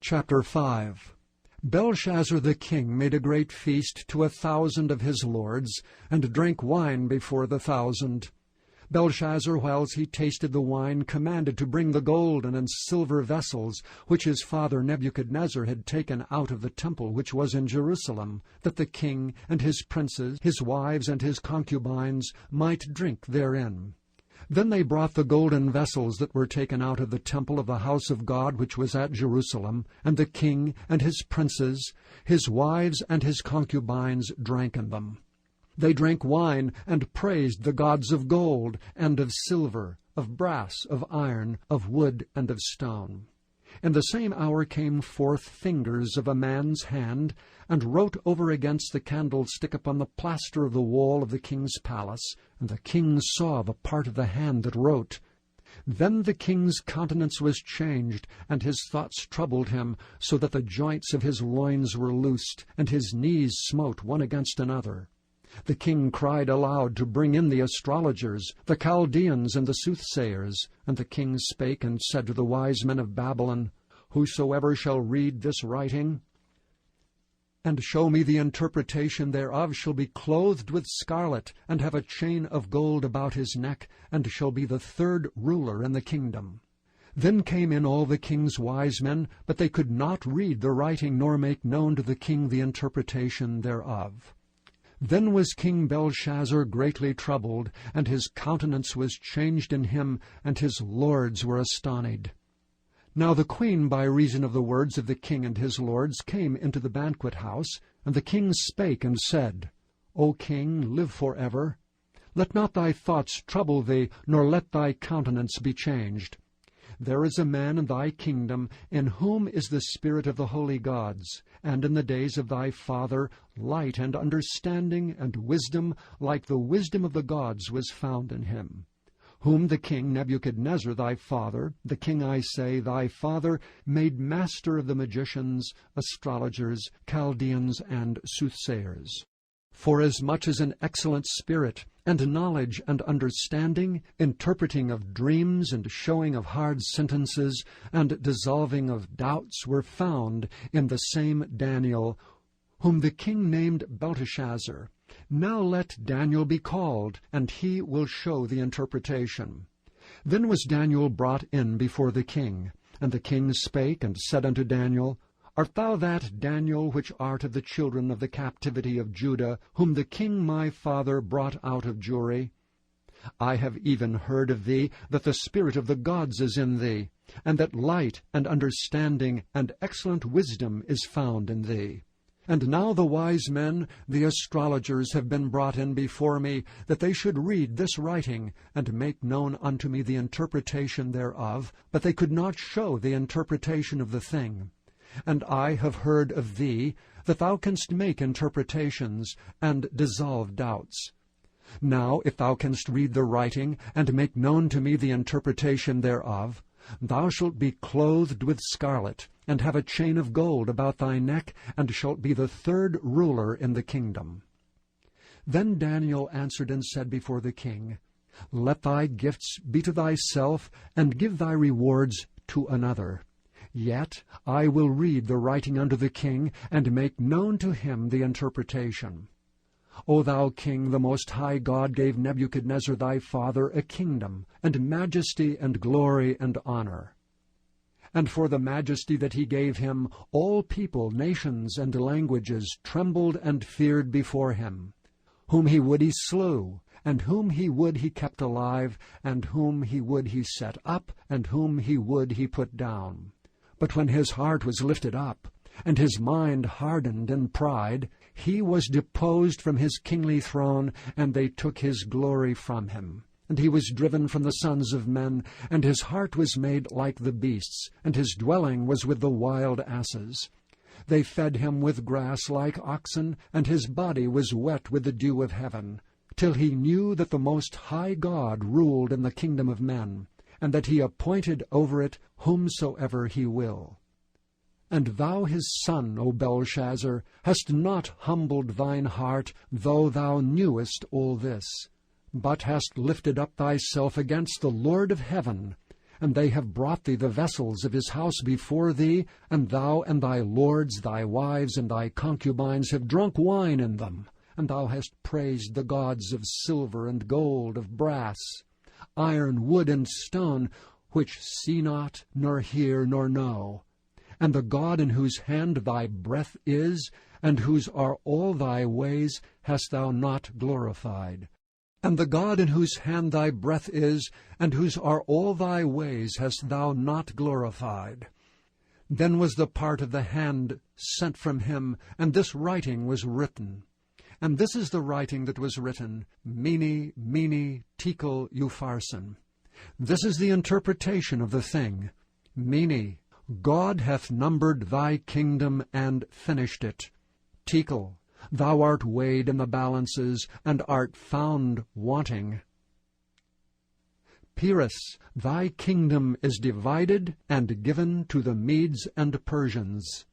Chapter 5. Belshazzar the king made a great feast to 1,000 of his lords, and drank wine before the 1,000. Belshazzar, whiles he tasted the wine, commanded to bring the golden and silver vessels, which his father Nebuchadnezzar had taken out of the temple which was in Jerusalem, that the king and his princes, his wives and his concubines, might drink therein. Then they brought the golden vessels that were taken out of the temple of the house of God which was at Jerusalem, and the king and his princes, his wives and his concubines drank in them. They drank wine and praised the gods of gold and of silver, of brass, of iron, of wood, and of stone. In the same hour came forth fingers of a man's hand, and wrote over against the candlestick upon the plaster of the wall of the king's palace, and the king saw the part of the hand that wrote. Then the king's countenance was changed, and his thoughts troubled him, so that the joints of his loins were loosed, and his knees smote one against another. The king cried aloud to bring in the astrologers, the Chaldeans, and the soothsayers. And the king spake and said to the wise men of Babylon, Whosoever shall read this writing, and show me the interpretation thereof, shall be clothed with scarlet, and have a chain of gold about his neck, and shall be the third ruler in the kingdom. Then came in all the king's wise men, but they could not read the writing, nor make known to the king the interpretation thereof. Then was King Belshazzar greatly troubled, and his countenance was changed in him, and his lords were astonied. Now the queen, by reason of the words of the king and his lords, came into the banquet house, and the king spake and said, O king, live forever. Let not thy thoughts trouble thee, nor let thy countenance be changed. There is a man in thy kingdom, in whom is the spirit of the holy gods, and in the days of thy father light and understanding and wisdom, like the wisdom of the gods, was found in him, whom the king Nebuchadnezzar thy father, the king, I say, thy father, made master of the magicians, astrologers, Chaldeans, and soothsayers. Forasmuch as an excellent spirit, and knowledge and understanding, interpreting of dreams, and showing of hard sentences, and dissolving of doubts were found in the same Daniel, whom the king named Belteshazzar. Now let Daniel be called, and he will show the interpretation. Then was Daniel brought in before the king, and the king spake and said unto Daniel, Art thou that Daniel which art of the children of the captivity of Judah, whom the king my father brought out of Jewry? I have even heard of thee that the spirit of the gods is in thee, and that light and understanding and excellent wisdom is found in thee. And now the wise men, the astrologers, have been brought in before me, that they should read this writing, and make known unto me the interpretation thereof, but they could not show the interpretation of the thing. And I have heard of thee, that thou canst make interpretations, and dissolve doubts. Now if thou canst read the writing, and make known to me the interpretation thereof, thou shalt be clothed with scarlet, and have a chain of gold about thy neck, and shalt be the third ruler in the kingdom. Then Daniel answered and said before the king, Let thy gifts be to thyself, and give thy rewards to another. Yet I will read the writing unto the king, and make known to him the interpretation. O thou king, the most high God gave Nebuchadnezzar thy father a kingdom, and majesty, and glory, and honor. And for the majesty that he gave him, all people, nations, and languages trembled and feared before him. Whom he would he slew, and whom he would he kept alive, and whom he would he set up, and whom he would he put down. But when his heart was lifted up, and his mind hardened in pride, he was deposed from his kingly throne, and they took his glory from him. And he was driven from the sons of men, and his heart was made like the beasts, and his dwelling was with the wild asses. They fed him with grass like oxen, and his body was wet with the dew of heaven, till he knew that the Most High God ruled in the kingdom of men, and that he appointed over it whomsoever he will. And thou his son, O Belshazzar, hast not humbled thine heart, though thou knewest all this, but hast lifted up thyself against the Lord of heaven, and they have brought thee the vessels of his house before thee, and thou and thy lords, thy wives, and thy concubines have drunk wine in them. And thou hast praised the gods of silver and gold, of brass, iron, wood, and stone, which see not, nor hear, nor know. And the God in whose hand thy breath is, and whose are all thy ways, hast thou not glorified. And the God in whose hand thy breath is, and whose are all thy ways, hast thou not glorified. Then was the part of the hand sent from him, and this writing was written. And this is the writing that was written, Mene, Mene, Tekel, Upharsin. This is the interpretation of the thing. Mene, God hath numbered thy kingdom and finished it. Tekel, thou art weighed in the balances, and art found wanting. Peres, thy kingdom is divided and given to the Medes and Persians.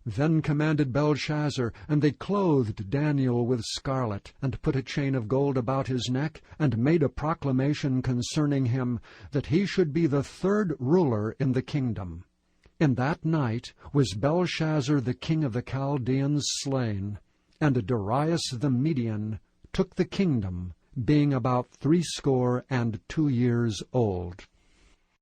Then commanded Belshazzar, and they clothed Daniel with scarlet, and put a chain of gold about his neck, and made a proclamation concerning him, that he should be the third ruler in the kingdom. In that night was Belshazzar the king of the Chaldeans slain, and Darius the Median took the kingdom, being about 62 years old.